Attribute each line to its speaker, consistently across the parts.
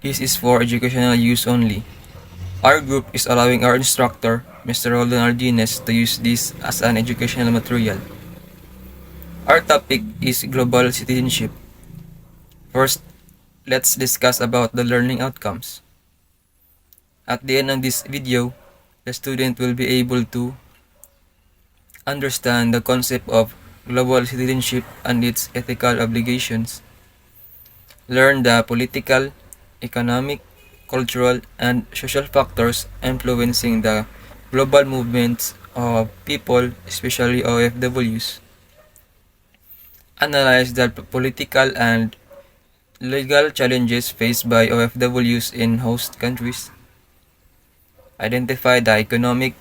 Speaker 1: This is for educational use only. Our group is allowing our instructor, Mr. Roldan Ardines, to use this as an educational material. Our topic is global citizenship. First, let's discuss about the learning outcomes. At the end of this video, the student will be able to understand the concept of global citizenship and its ethical obligations, learn the political, economic, cultural, and social factors influencing the global movements of people, especially OFWs, analyze the political and legal challenges faced by OFWs in host countries, identify the economic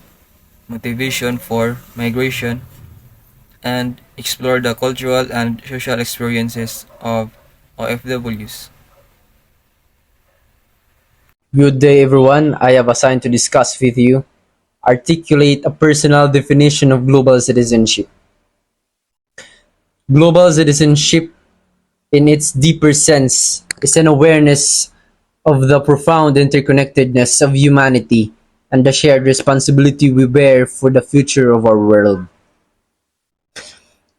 Speaker 1: motivation for migration, and explore the cultural and social experiences of OFWs.
Speaker 2: Good day, everyone. I have assigned to discuss with you articulate a personal definition of global citizenship. Global citizenship, in its deeper sense, is an awareness of the profound interconnectedness of humanity and the shared responsibility we bear for the future of our world.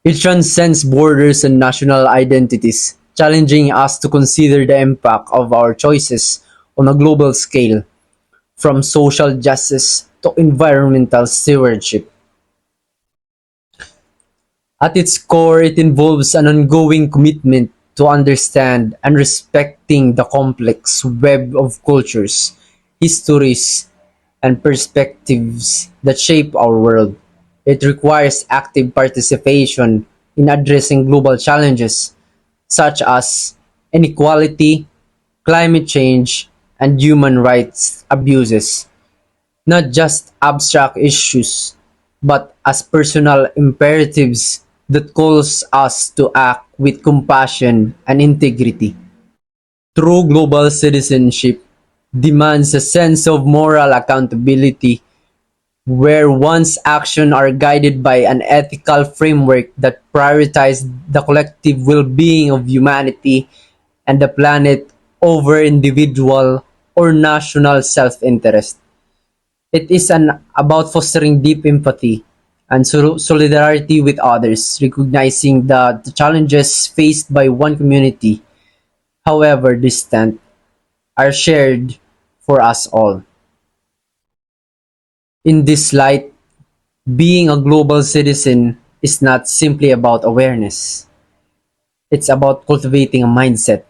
Speaker 2: It transcends borders and national identities, challenging us to consider the impact of our choices on a global scale, from social justice to environmental stewardship. At its core, it involves an ongoing commitment to understand and respecting the complex web of cultures, histories, and perspectives that shape our world. It requires active participation in addressing global challenges such as inequality, climate change, and human rights abuses, not just abstract issues, but as personal imperatives that calls us to act with compassion and integrity. True global citizenship demands a sense of moral accountability where one's actions are guided by an ethical framework that prioritizes the collective well-being of humanity and the planet over individual or national self-interest. It is about fostering deep empathy and solidarity with others, recognizing that the challenges faced by one community, however distant, are shared for us all. In this light, being a global citizen is not simply about awareness. It's about cultivating a mindset,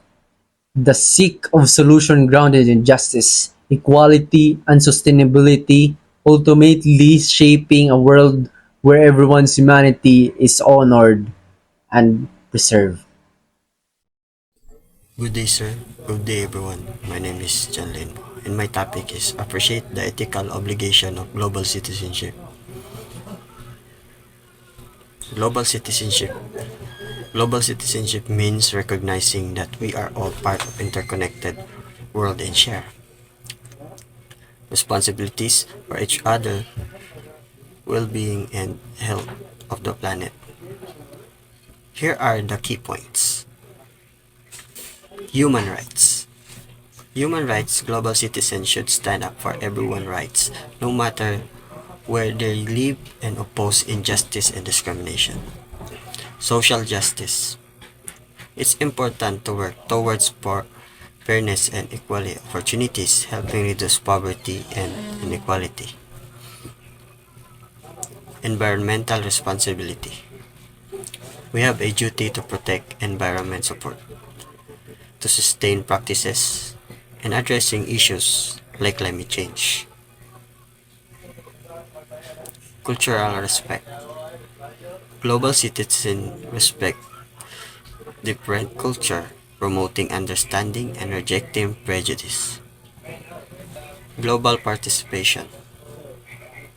Speaker 2: the seek of solution grounded in justice, equality, and sustainability, ultimately shaping a world where everyone's humanity is honored and preserved.
Speaker 3: Good day, sir. Good day, everyone. My name is John Lin, and my topic is Appreciate the Ethical Obligation of Global Citizenship. Global citizenship. Global citizenship means recognizing that we are all part of interconnected world and share responsibilities for each other, well-being, and health of the planet. Here are the key points. Human rights. Human rights, global citizens should stand up for everyone's rights, no matter where they live, and oppose injustice and discrimination. Social justice. It's important to work towards fairness and equal opportunities, helping reduce poverty and inequality. Environmental responsibility. We have a duty to protect environment support, to sustain practices, and addressing issues like climate change. Cultural respect. Global citizens respect different culture, promoting understanding and rejecting prejudice. Global participation.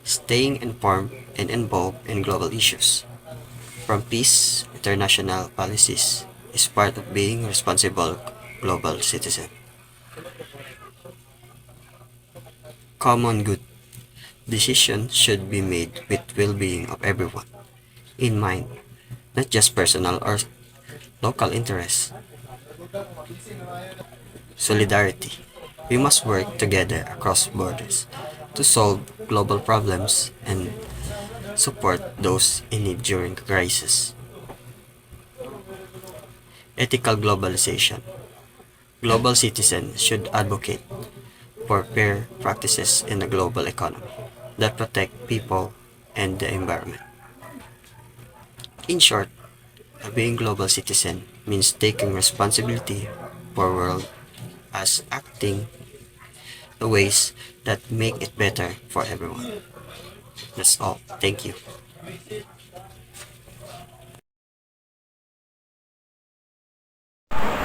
Speaker 3: Staying informed and involved in global issues, from peace, international policies, is part of being responsible global citizen. Common good. Decisions should be made with well-being of everyone in mind, not just personal or local interests. solidarity. We must work together across borders to solve global problems and support those in need during crisis. Ethical globalization. Global citizens should advocate for fair practices in the global economy that protect people and the environment. In short, being global citizen means taking responsibility for world as acting the ways that make it better for everyone. That's all. Thank you.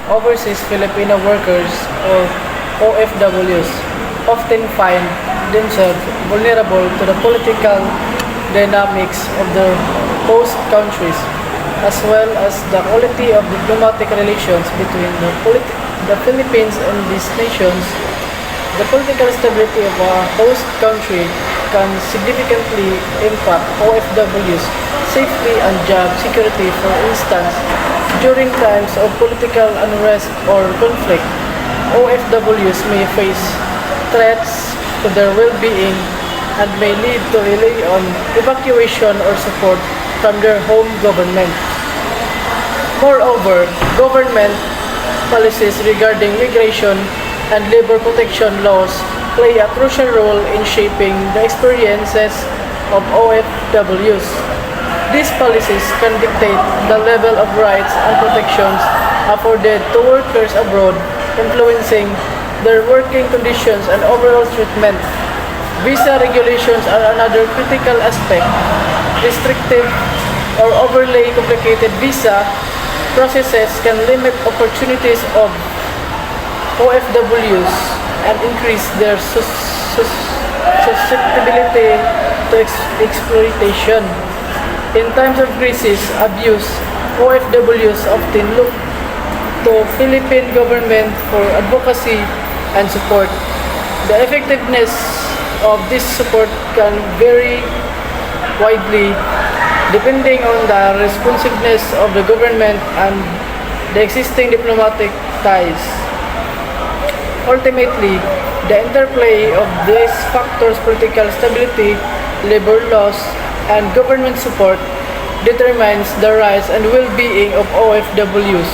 Speaker 4: Overseas Filipino workers, or OFWs, often find themselves vulnerable to the political dynamics of their host countries, as well as the quality of diplomatic relations between the Philippines and these nations. The political stability of a host country can significantly impact OFWs' safety and job security. For instance, during times of political unrest or conflict, OFWs may face threats to their well-being and may need to rely on evacuation or support from their home government. Moreover, government policies regarding migration and labor protection laws play a crucial role in shaping the experiences of OFWs. These policies can dictate the level of rights and protections afforded to workers abroad, influencing their working conditions and overall treatment. Visa regulations are another critical aspect. Restrictive or overly complicated visa processes can limit opportunities of OFWs and increase their susceptibility to exploitation. In times of crisis, abuse, OFWs often look to Philippine government for advocacy and support. The effectiveness of this support can vary widely depending on the responsiveness of the government and the existing diplomatic ties. Ultimately, the interplay of these factors, political stability, labor laws, and government support, determines the rights and well-being of OFWs,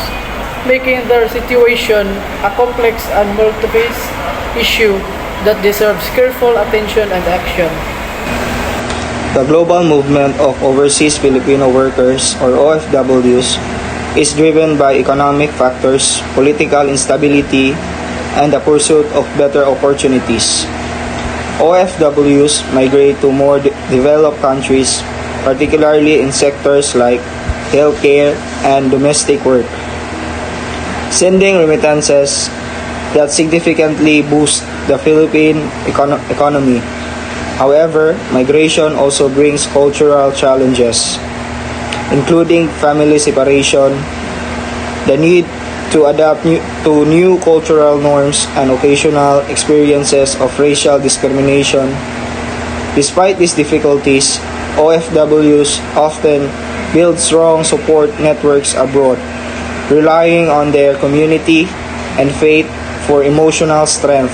Speaker 4: making their situation a complex and multifaceted issue that deserves careful attention and action.
Speaker 5: The global movement of overseas Filipino workers, or OFWs, is driven by economic factors, political instability, and the pursuit of better opportunities. OFWs migrate to more developed countries, particularly in sectors like healthcare and domestic work, sending remittances that significantly boost the Philippine economy. However, migration also brings cultural challenges, including family separation, the need to adapt to new cultural norms, and occasional experiences of racial discrimination. Despite these difficulties, OFWs often build strong support networks abroad, relying on their community and faith for emotional strength,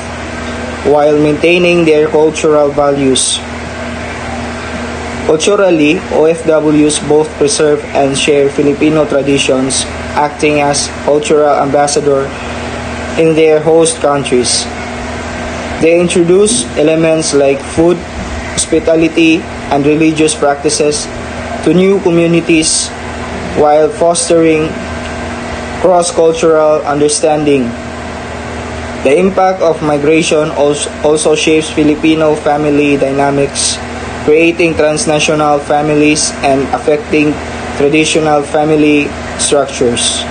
Speaker 5: while maintaining their cultural values. Culturally, OFWs both preserve and share Filipino traditions, acting as cultural ambassador in their host countries. They introduce elements like food, hospitality, and religious practices to new communities while fostering cross-cultural understanding. The impact of migration also shapes Filipino family dynamics, creating transnational families and affecting traditional family structures.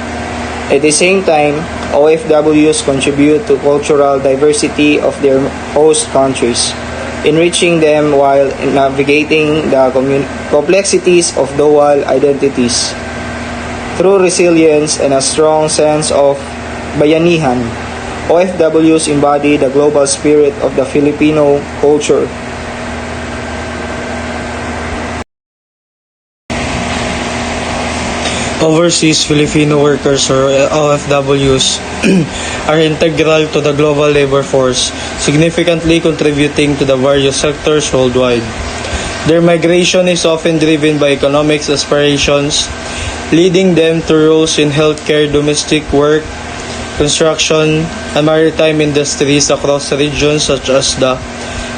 Speaker 5: At the same time, OFWs contribute to cultural diversity of their host countries, enriching them while navigating the complexities of dual identities. Through resilience and a strong sense of bayanihan, OFWs embody the global spirit of the Filipino culture. Overseas Filipino workers or OFWs are integral to the global labor force, significantly contributing to the various sectors worldwide. Their migration is often driven by economic aspirations, leading them to roles in healthcare, domestic work, construction, and maritime industries across regions such as the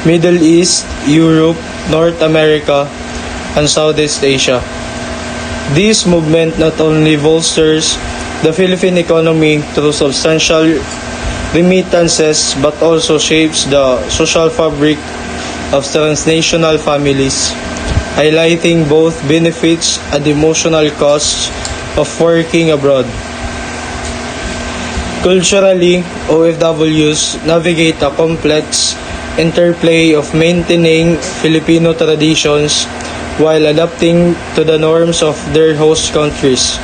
Speaker 5: Middle East, Europe, North America, and Southeast Asia. This movement not only bolsters the Philippine economy through substantial remittances but also shapes the social fabric of transnational families, highlighting both benefits and emotional costs of working abroad. Culturally, OFWs navigate a complex interplay of maintaining Filipino traditions while adapting to the norms of their host countries.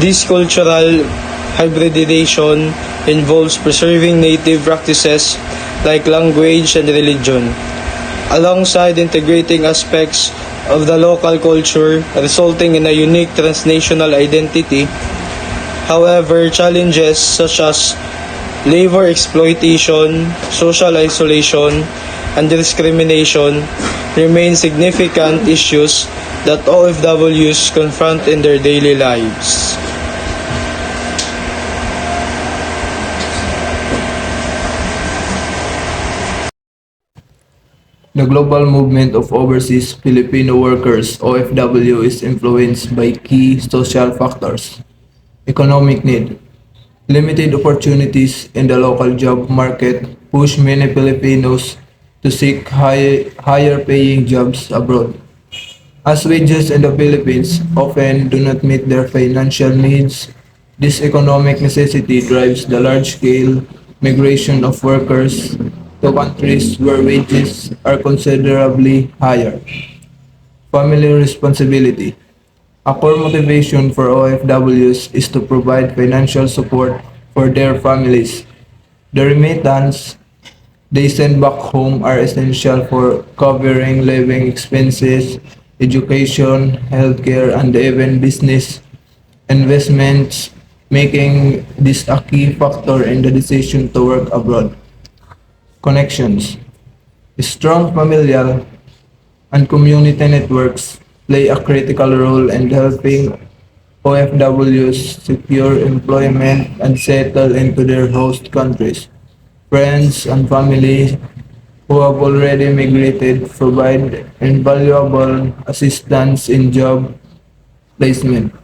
Speaker 5: This cultural hybridization involves preserving native practices like language and religion, alongside integrating aspects of the local culture, resulting in a unique transnational identity. However, challenges such as labor exploitation, social isolation, and discrimination remain significant issues that OFWs confront in their daily lives.
Speaker 6: The global movement of overseas Filipino workers (OFW) is influenced by key social factors: economic need. Limited opportunities in the local job market push many Filipinos to seek higher paying jobs abroad. As wages in the Philippines often do not meet their financial needs, this economic necessity drives the large-scale migration of workers to countries where wages are considerably higher. Family responsibility. A core motivation for OFWs is to provide financial support for their families. The remittance they send back home are essential for covering living expenses, education, healthcare, and even business investments, making this a key factor in the decision to work abroad. Connections. Strong familial and community networks play a critical role in helping OFWs secure employment and settle into their host countries. Friends and family who have already migrated provide invaluable assistance in job placement,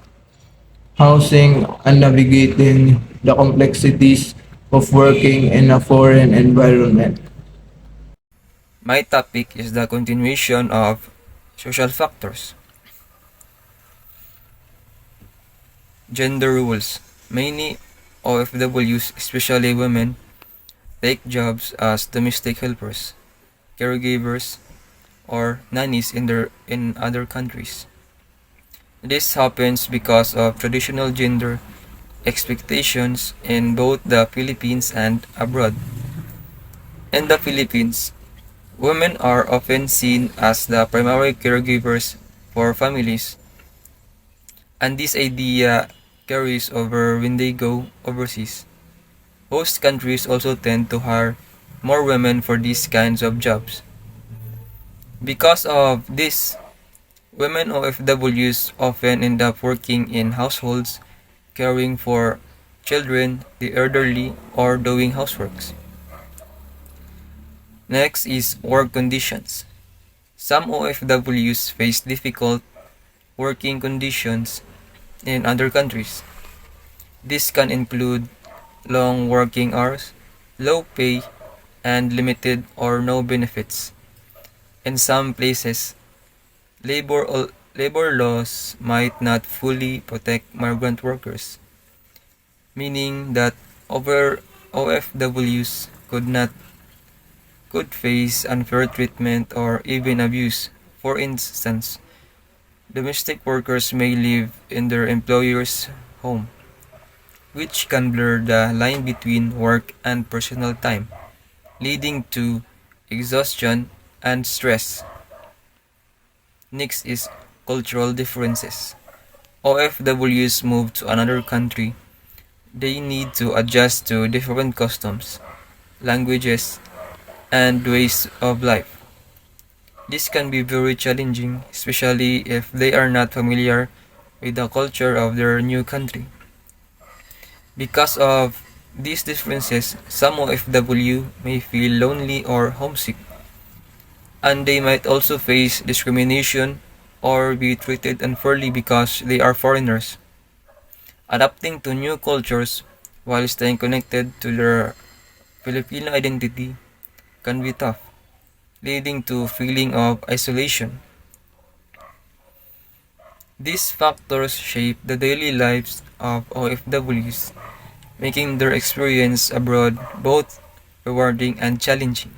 Speaker 6: housing, and navigating the complexities of working in a foreign environment.
Speaker 1: My topic is the continuation of social factors. Gender roles. Many OFWs, especially women, take jobs as domestic helpers, caregivers, or nannies in other countries. This happens because of traditional gender expectations in both the Philippines and abroad. In the Philippines, women are often seen as the primary caregivers for families, and this idea carries over when they go overseas. Host countries also tend to hire more women for these kinds of jobs. Because of this, women OFWs often end up working in households, caring for children, the elderly, or doing houseworks. Next is work conditions. Some OFWs face difficult working conditions in other countries. This can include long working hours, low pay, and limited or no benefits. In some places, labor laws might not fully protect migrant workers, meaning that over OFWs could face unfair treatment or even abuse. For instance, domestic workers may live in their employer's home, which can blur the line between work and personal time, leading to exhaustion and stress. Next is cultural differences. OFWs move to another country, they need to adjust to different customs, languages, and ways of life. This can be very challenging, especially if they are not familiar with the culture of their new country. Because of these differences, some OFW may feel lonely or homesick, and they might also face discrimination or be treated unfairly because they are foreigners. Adapting to new cultures while staying connected to their Filipino identity can be tough, leading to feeling of isolation. These factors shape the daily lives of OFWs, making their experience abroad both rewarding and challenging.